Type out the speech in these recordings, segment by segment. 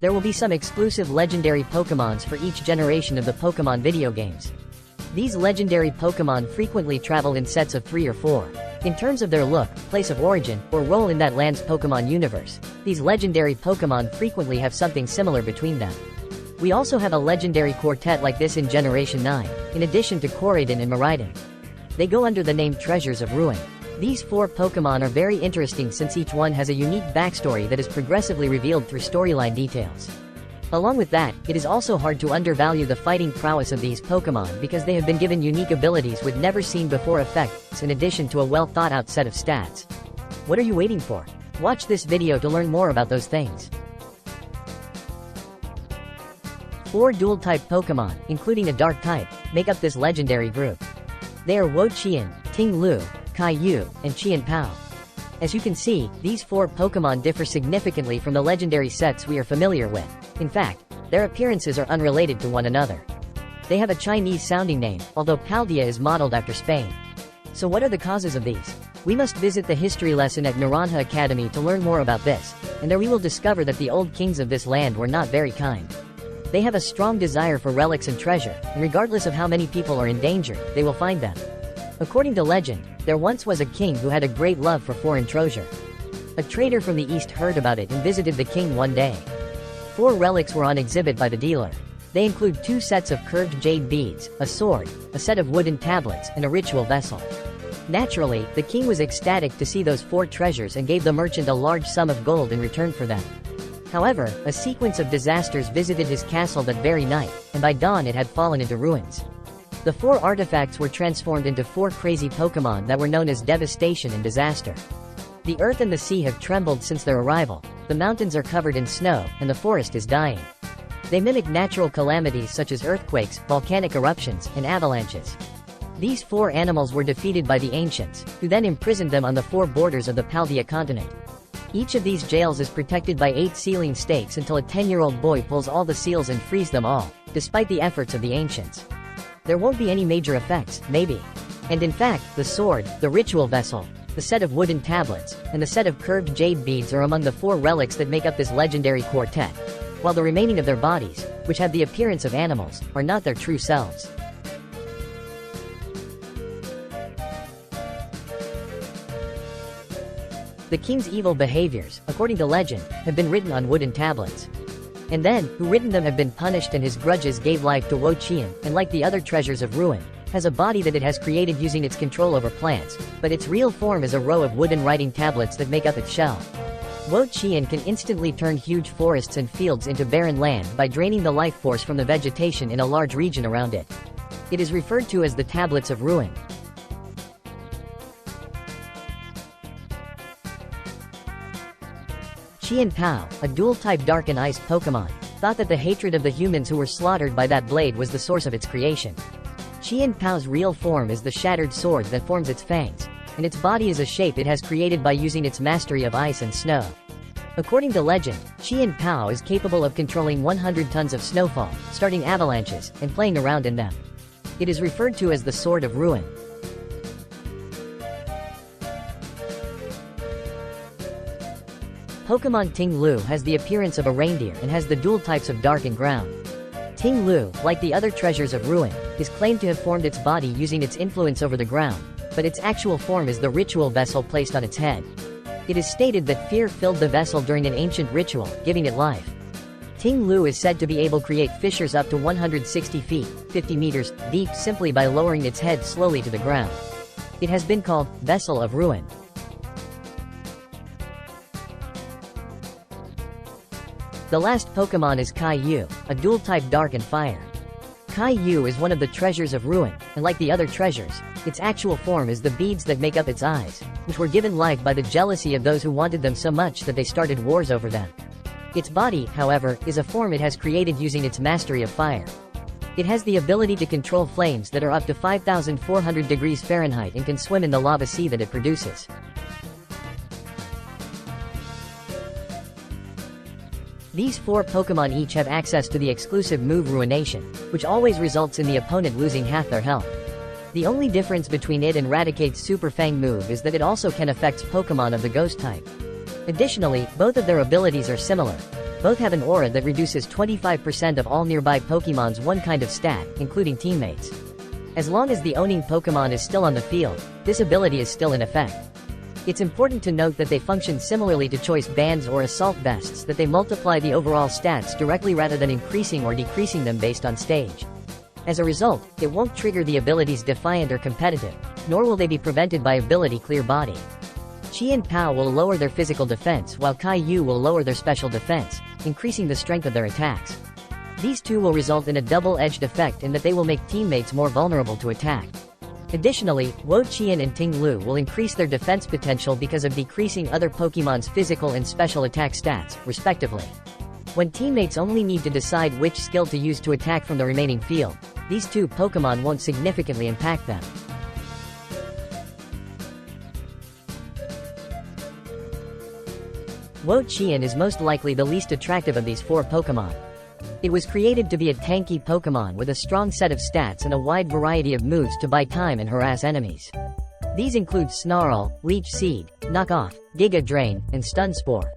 There will be some exclusive legendary Pokémons for each generation of the Pokémon video games. These legendary Pokémon frequently travel in sets of 3 or 4. In terms of their look, place of origin, or role in that land's Pokémon universe, these legendary Pokémon frequently have something similar between them. We also have a legendary quartet like this in Generation 9, in addition to Koraidon and Miraidon. They go under the name Treasures of Ruin. These 4 Pokémon are very interesting since each one has a unique backstory that is progressively revealed through storyline details. Along with that, it is also hard to undervalue the fighting prowess of these Pokémon because they have been given unique abilities with never-seen-before effects in addition to a well-thought-out set of stats. What are you waiting for? Watch this video to learn more about those things. 4 dual-type Pokémon, including a dark type, make up this legendary group. They are Wo-Chien, Ting-Lu, Kai-Yu, and Chien-Pao. As you can see, these 4 Pokémon differ significantly from the legendary sets we are familiar with. In fact, their appearances are unrelated to one another. They have a Chinese-sounding name, although Paldea is modeled after Spain. So what are the causes of these? We must visit the history lesson at Naranja Academy to learn more about this, and there we will discover that the old kings of this land were not very kind. They have a strong desire for relics and treasure, and regardless of how many people are in danger, they will find them. According to legend, there once was a king who had a great love for foreign treasure. A trader from the east heard about it and visited the king one day. 4 relics were on exhibit by the dealer. They include 2 sets of curved jade beads, a sword, a set of wooden tablets, and a ritual vessel. Naturally, the king was ecstatic to see those 4 treasures and gave the merchant a large sum of gold in return for them. However, a sequence of disasters visited his castle that very night, and by dawn it had fallen into ruins. The 4 artifacts were transformed into 4 crazy Pokémon that were known as Devastation and Disaster. The earth and the sea have trembled since their arrival, the mountains are covered in snow, and the forest is dying. They mimic natural calamities such as earthquakes, volcanic eruptions, and avalanches. These 4 animals were defeated by the ancients, who then imprisoned them on the 4 borders of the Paldea continent. Each of these jails is protected by 8 sealing stakes until a 10-year-old boy pulls all the seals and frees them all, despite the efforts of the ancients. There won't be any major effects, maybe. And in fact, the sword, the ritual vessel, the set of wooden tablets, and the set of curved jade beads are among the 4 relics that make up this legendary quartet, while the remaining of their bodies, which have the appearance of animals, are not their true selves. The king's evil behaviors, according to legend, have been written on wooden tablets. And then, who written them have been punished and his grudges gave life to Wo-Chien, and like the other treasures of ruin, has a body that it has created using its control over plants, but its real form is a row of wooden writing tablets that make up its shell. Wo-Chien can instantly turn huge forests and fields into barren land by draining the life force from the vegetation in a large region around it. It is referred to as the Tablets of Ruin. Chien-Pao, a dual-type dark and ice Pokémon, thought that the hatred of the humans who were slaughtered by that blade was the source of its creation. Chien-Pao's real form is the shattered sword that forms its fangs, and its body is a shape it has created by using its mastery of ice and snow. According to legend, Chien-Pao is capable of controlling 100 tons of snowfall, starting avalanches, and playing around in them. It is referred to as the Sword of Ruin. Pokémon Ting-Lu has the appearance of a reindeer and has the dual types of dark and ground. Ting-Lu, like the other treasures of ruin, is claimed to have formed its body using its influence over the ground, but its actual form is the ritual vessel placed on its head. It is stated that fear filled the vessel during an ancient ritual, giving it life. Ting-Lu is said to be able to create fissures up to 160 feet, 50 meters, deep simply by lowering its head slowly to the ground. It has been called Vessel of Ruin. The last Pokémon is Kai-Yu, a dual-type dark and fire. Kai-Yu is one of the treasures of ruin, and like the other treasures, its actual form is the beads that make up its eyes, which were given life by the jealousy of those who wanted them so much that they started wars over them. Its body, however, is a form it has created using its mastery of fire. It has the ability to control flames that are up to 5,400 degrees Fahrenheit and can swim in the lava sea that it produces. These 4 Pokémon each have access to the exclusive move Ruination, which always results in the opponent losing half their health. The only difference between it and Raticate's Super Fang move is that it also can affect Pokémon of the Ghost type. Additionally, both of their abilities are similar. Both have an aura that reduces 25% of all nearby Pokémon's one kind of stat, including teammates. As long as the owning Pokémon is still on the field, this ability is still in effect. It's important to note that they function similarly to choice bands or assault vests, that they multiply the overall stats directly rather than increasing or decreasing them based on stage. As a result, it won't trigger the abilities Defiant or Competitive, nor will they be prevented by ability Clear Body. Chien-Pao will lower their physical defense while Caillou will lower their special defense, increasing the strength of their attacks. These two will result in a double-edged effect in that they will make teammates more vulnerable to attack. Additionally, Wo-Chien and Ting-Lu will increase their defense potential because of decreasing other Pokémon's physical and special attack stats, respectively. When teammates only need to decide which skill to use to attack from the remaining field, these two Pokémon won't significantly impact them. Wo-Chien is most likely the least attractive of these four Pokémon. It was created to be a tanky Pokémon with a strong set of stats and a wide variety of moves to buy time and harass enemies. These include Snarl, Leech Seed, Knock Off, Giga Drain, and Stun Spore.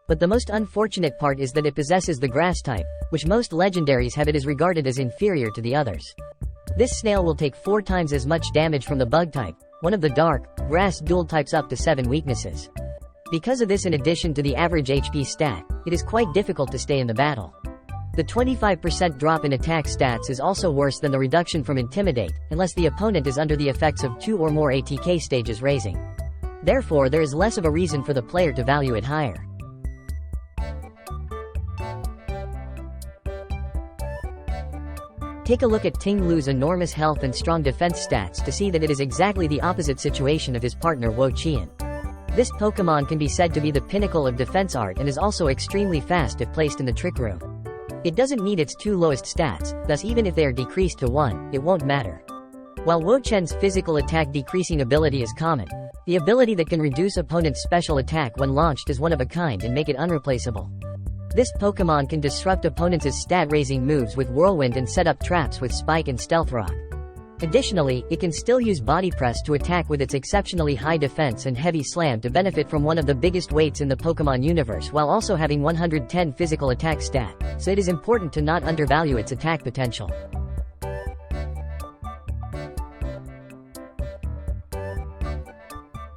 But the most unfortunate part is that it possesses the Grass type, which most legendaries have. It is regarded as inferior to the others. This snail will take 4 times as much damage from the Bug type, one of the Dark, Grass dual types up to 7 weaknesses. Because of this, in addition to the average HP stat, it is quite difficult to stay in the battle. The 25% drop in attack stats is also worse than the reduction from Intimidate, unless the opponent is under the effects of 2 or more ATK stages raising. Therefore, there is less of a reason for the player to value it higher. Take a look at Ting-Lu's enormous health and strong defense stats to see that it is exactly the opposite situation of his partner Wo-Chien. This Pokémon can be said to be the pinnacle of defense art and is also extremely fast if placed in the Trick Room. It doesn't need its 2 lowest stats, thus even if they are decreased to 1, it won't matter. While Wo-Chien's physical attack decreasing ability is common, the ability that can reduce opponent's special attack when launched is one of a kind and make it unreplaceable. This Pokémon can disrupt opponents' stat-raising moves with Whirlwind and set up traps with Spike and Stealth Rock. Additionally, it can still use Body Press to attack with its exceptionally high defense and Heavy Slam to benefit from one of the biggest weights in the Pokémon universe while also having 110 physical attack stat, so it is important to not undervalue its attack potential.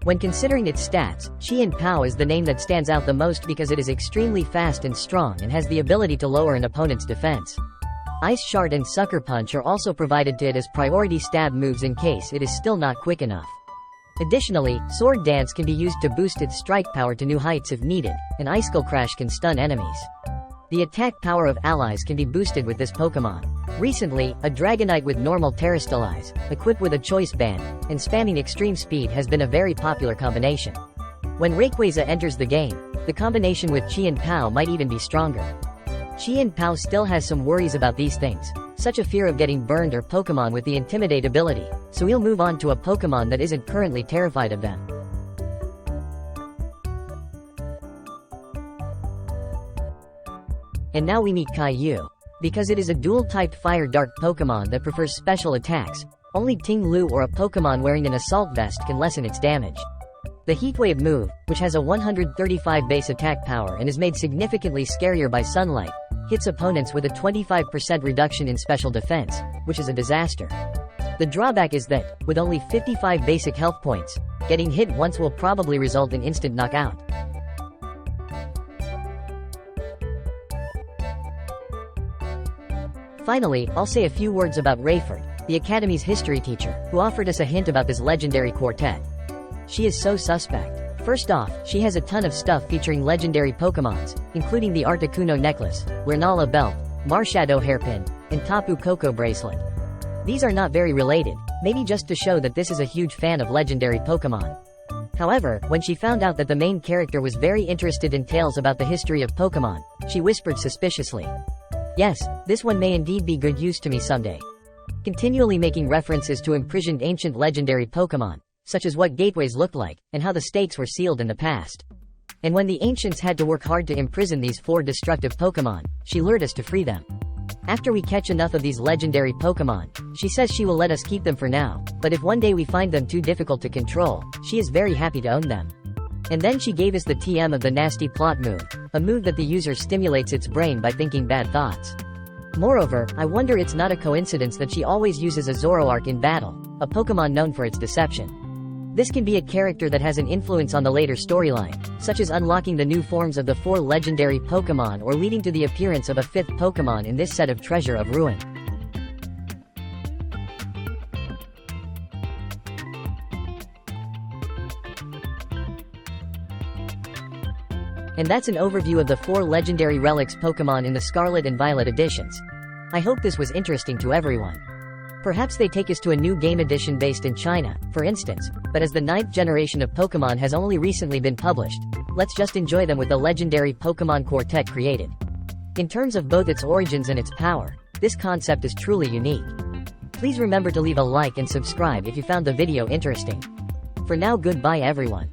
When considering its stats, Chien-Pao is the name that stands out the most because it is extremely fast and strong and has the ability to lower an opponent's defense. Ice Shard and Sucker Punch are also provided to it as priority stab moves in case it is still not quick enough. Additionally, Sword Dance can be used to boost its strike power to new heights if needed, and Icicle Crash can stun enemies. The attack power of allies can be boosted with this Pokémon. Recently, a Dragonite with normal Terrastalize, equipped with a Choice Band, and spamming Extreme Speed has been a very popular combination. When Rayquaza enters the game, the combination with Chien-Pao might even be stronger. Chien-Pao still has some worries about these things, such a fear of getting burned or Pokémon with the Intimidate ability, so he'll move on to a Pokémon that isn't currently terrified of them. And now we meet Caillou. Because it is a dual-typed Fire-Dark Pokémon that prefers special attacks, only Ting-Lu or a Pokémon wearing an Assault Vest can lessen its damage. The Heatwave move, which has a 135 base attack power and is made significantly scarier by sunlight, hits opponents with a 25% reduction in special defense, which is a disaster. The drawback is that, with only 55 basic health points, getting hit once will probably result in instant knockout. Finally, I'll say a few words about Raifort, the Academy's history teacher, who offered us a hint about this legendary quartet. She is so suspect. First off, she has a ton of stuff featuring legendary Pokémons, including the Articuno necklace, Wernala belt, Marshadow hairpin, and Tapu Koko bracelet. These are not very related, maybe just to show that this is a huge fan of legendary Pokémon. However, when she found out that the main character was very interested in tales about the history of Pokémon, she whispered suspiciously, "Yes, this one may indeed be good use to me someday." Continually making references to imprisoned ancient legendary Pokémon, such as what gateways looked like, and how the stakes were sealed in the past. And when the ancients had to work hard to imprison these 4 destructive Pokémon, she lured us to free them. After we catch enough of these legendary Pokémon, she says she will let us keep them for now, but if one day we find them too difficult to control, she is very happy to own them. And then she gave us the TM of the nasty plot move, a move that the user stimulates its brain by thinking bad thoughts. Moreover, I wonder it's not a coincidence that she always uses a Zoroark in battle, a Pokemon known for its deception. This can be a character that has an influence on the later storyline, such as unlocking the new forms of the 4 legendary Pokemon or leading to the appearance of a 5th Pokemon in this set of Treasure of Ruin. And that's an overview of the 4 legendary relics Pokemon in the Scarlet and Violet editions. I hope this was interesting to everyone. Perhaps they take us to a new game edition based in China, for instance, but as the 9th generation of Pokemon has only recently been published, let's just enjoy them with the legendary Pokemon Quartet created. In terms of both its origins and its power, this concept is truly unique. Please remember to leave a like and subscribe if you found the video interesting. For now, goodbye everyone.